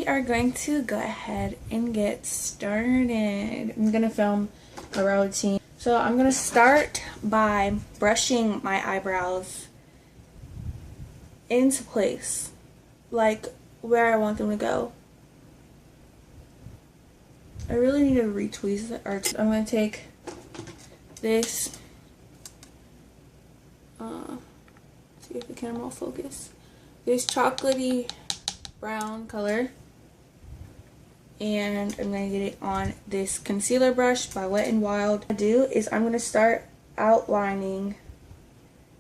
we are going to go ahead and get started. I'm gonna film a routine. So I'm gonna start by brushing my eyebrows into place, like where I want them to go. I really need to retweeze it. Or I'm gonna take this. See if the camera will focus. This chocolatey brown color, and I'm going to get it on this concealer brush by Wet n Wild. What I do is I'm going to start outlining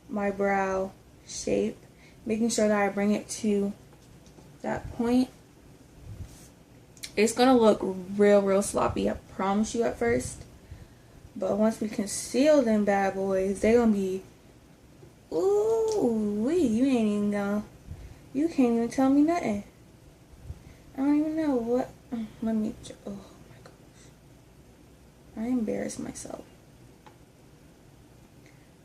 my brow shape, making sure that I bring it to that point. It's going to look real sloppy, I promise you, at first, but once we conceal them bad boys, they're going to be, ooh wee, you can't even tell me nothing. I don't even know what. Let me. Oh my gosh. I embarrassed myself.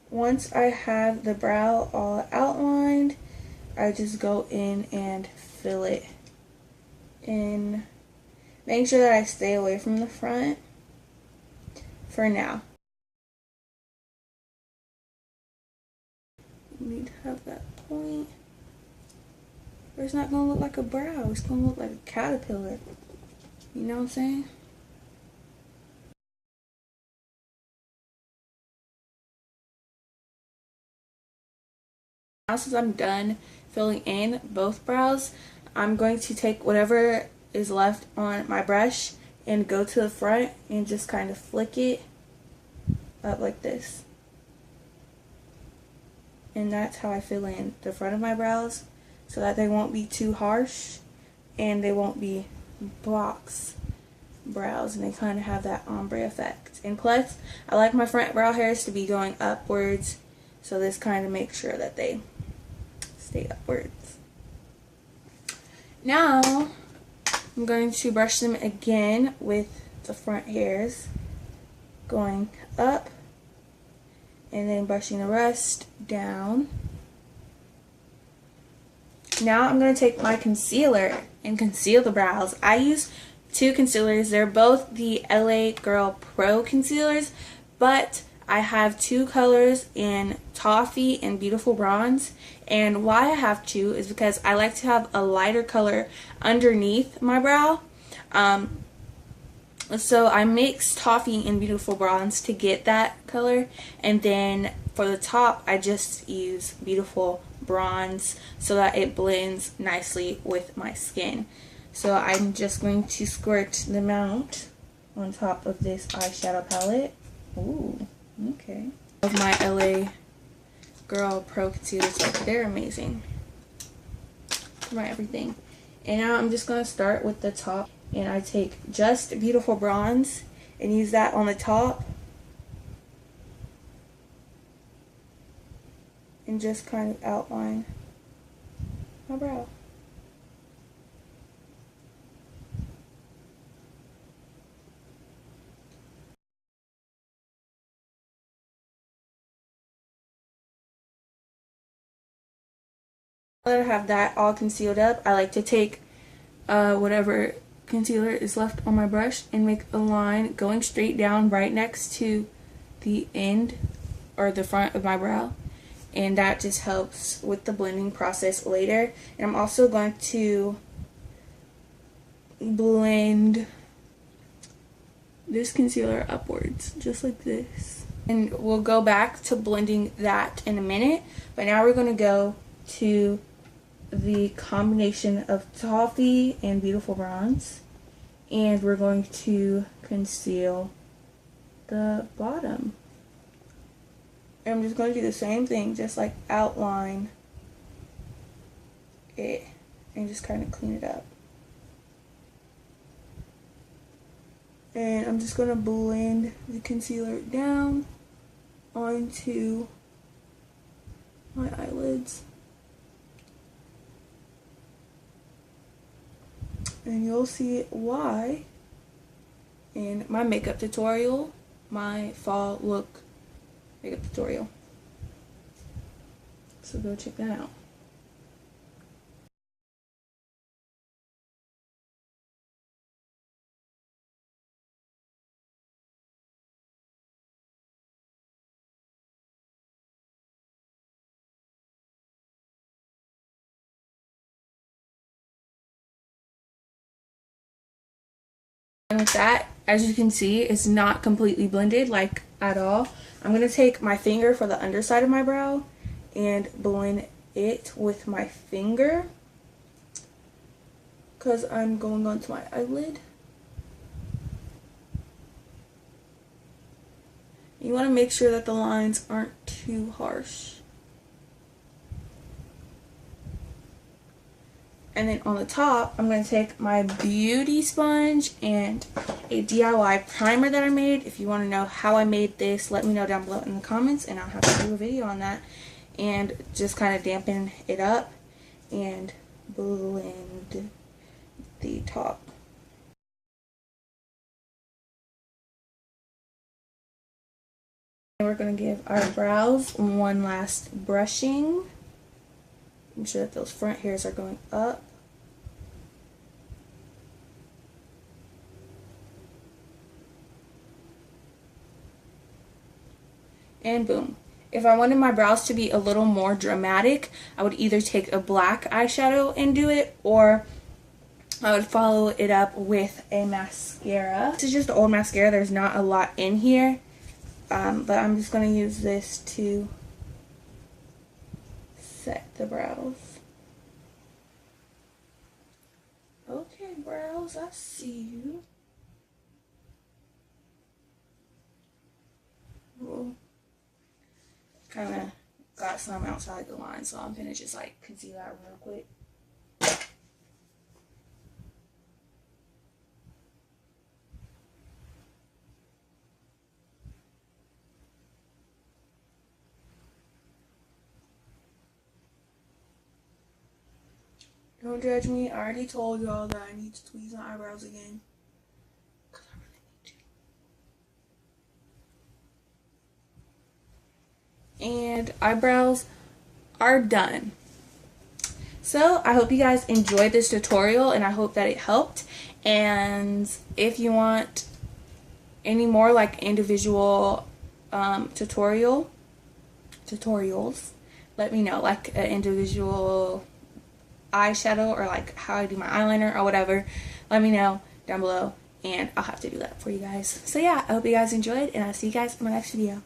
Once I have the brow all outlined, I just go in and fill it in. Make sure that I stay away from the front for now. You need to have that point. Or it's not going to look like a brow. It's going to look like a caterpillar. You know what I'm saying? Now since I'm done filling in both brows, I'm going to take whatever is left on my brush and go to the front and just kind of flick it up like this. And that's how I fill in the front of my brows, so that they won't be too harsh and they won't be box brows, and they kind of have that ombre effect. And plus, I like my front brow hairs to be going upwards, so this kind of makes sure that they stay upwards. Now, I'm going to brush them again with the front hairs going up, and then brushing the rest down. Now I'm going to take my concealer and conceal the brows. I use two concealers. They're both the LA Girl Pro concealers, but I have two colors in Toffee and Beautiful Bronze. And why I have two is because I like to have a lighter color underneath my brow. So I mix Toffee and Beautiful Bronze to get that color, and then for the top I just use Beautiful Bronze so that it blends nicely with my skin. So I'm just going to squirt them out on top of this eyeshadow palette. Ooh, okay. Of my LA Girl Pro concealers, like, they're amazing for my everything. And now I'm just going to start with the top, and I take just Beautiful Bronze and use that on the top and just kind of outline my brow. Now that I have that all concealed up, I like to take whatever concealer is left on my brush and make a line going straight down right next to the end or the front of my brow, and that just helps with the blending process later. And I'm also going to blend this concealer upwards just like this, and we'll go back to blending that in a minute. But now we're going to go to the combination of Toffee and Beautiful Bronze, and we're going to conceal the bottom. And I'm just going to do the same thing, just like outline it and just kind of clean it up. And I'm just going to blend the concealer down onto my eyelids. And you'll see why in my makeup tutorial, my fall look makeup tutorial. So go check that out. And with that, as you can see, it's not completely blended, like, at all. I'm going to take my finger for the underside of my brow and blend it with my finger because I'm going onto my eyelid. You want to make sure that the lines aren't too harsh. And then on the top, I'm going to take my beauty sponge and a DIY primer that I made. If you want to know how I made this, let me know down below in the comments, and I'll have to do a video on that. And just kind of dampen it up and blend the top. And we're going to give our brows one last brushing. Make sure that those front hairs are going up. And boom. If I wanted my brows to be a little more dramatic, I would either take a black eyeshadow and do it, or I would follow it up with a mascara. This is just an old mascara. There's not a lot in here, but I'm just going to use this to set the brows. Okay, brows, I see you. Ooh. Kind of got some outside the line, so I'm gonna just like conceal that real quick. Don't judge me. I already told y'all that I need to tweeze my eyebrows again. Because I really need to. And eyebrows are done. So I hope you guys enjoyed this tutorial, and I hope that it helped. And if you want any more like individual tutorials, let me know, like an individual eyeshadow or like how I do my eyeliner or whatever. Let me know down below, and I'll have to do that for you guys. So yeah, I hope you guys enjoyed, and I'll see you guys in my next video.